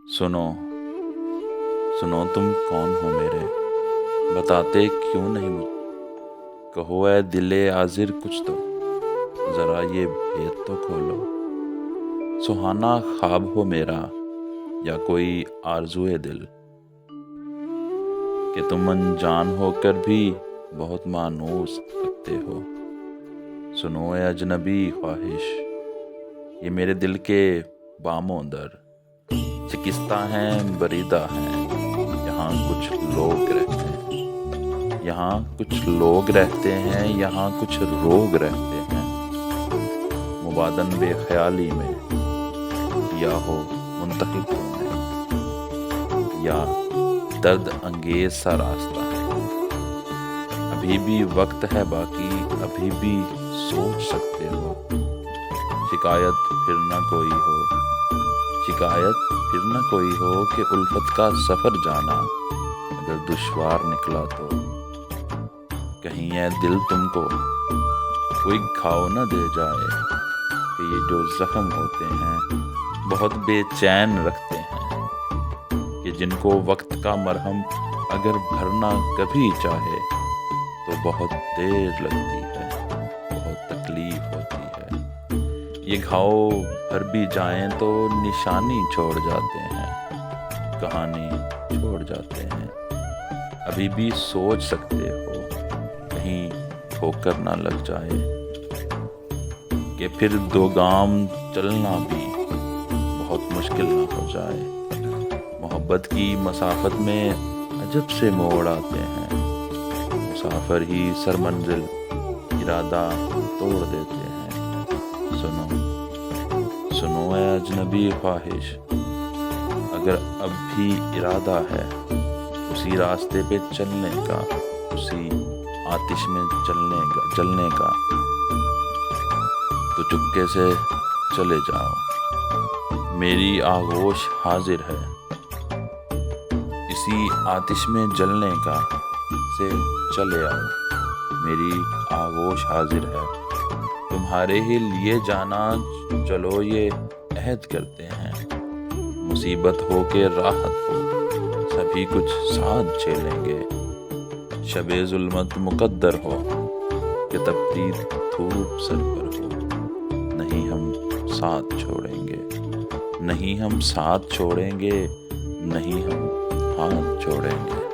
सुनो सुनो तुम कौन हो मेरे, बताते क्यों नहीं मुझे। कहो ऐ दिले आजिर कुछ तो, जरा ये भेद तो खोलो। सुहाना ख्वाब हो मेरा या कोई आरज़ुए दिल, कि तुम अनजान होकर भी बहुत मानूस लगते हो। सुनो ए अजनबी ख्वाहिश, ये मेरे दिल के बामों दर शिकस्ता हैं, बरीदा हैं। यहाँ कुछ लोग रहते हैं, यहाँ कुछ लोग रहते हैं, यहाँ कुछ रोग रहते हैं। मुबादन बेख्याली में या हो मुंतखब तुमने, या दर्द अंगेज सा रास्ता है। अभी भी वक्त है बाकी, अभी भी सोच सकते हो। शिकायत फिर न कोई हो, शिकायत फिर न कोई हो कि उल्फत का सफ़र जाना अगर दुश्वार निकला तो। कहीं ये दिल तुमको कोई घाव न दे जाए कि ये जो जख्म होते हैं बहुत बेचैन रखते हैं, कि जिनको वक्त का मरहम अगर भरना कभी चाहे तो बहुत देर लगती है, बहुत तकलीफ होती है। ये घाव भर भी जाएं तो निशानी छोड़ जाते हैं, कहानी छोड़ जाते हैं। अभी भी सोच सकते हो कहीं ठोकर ना लग जाए, कि फिर दो गाम चलना भी बहुत मुश्किल ना हो जाए। मोहब्बत की मसाफत में अजब से मोड़ आते हैं, मुसाफिर ही सरमंजिल इरादा तोड़ देते हैं। सुनो ऐ अजनबी ख्वाहिश, अगर अब भी इरादा है उसी रास्ते पे चलने का, उसी आतिश में जलने का, तो चुपके से चले जाओ। मेरी आगोश हाजिर है, इसी आतिश में जलने का से चले आओ। मेरी आगोश हाजिर है, तुम्हारे ही लिए जाना चलो ये अहद करते हैं। मुसीबत हो के राहत हो, सभी कुछ साथ झेलेंगे। शबे जुल्मत मुकद्दर हो कि तपती धूप सर पर हो, नहीं हम साथ छोड़ेंगे, नहीं हम साथ छोड़ेंगे, नहीं हम हाथ छोड़ेंगे।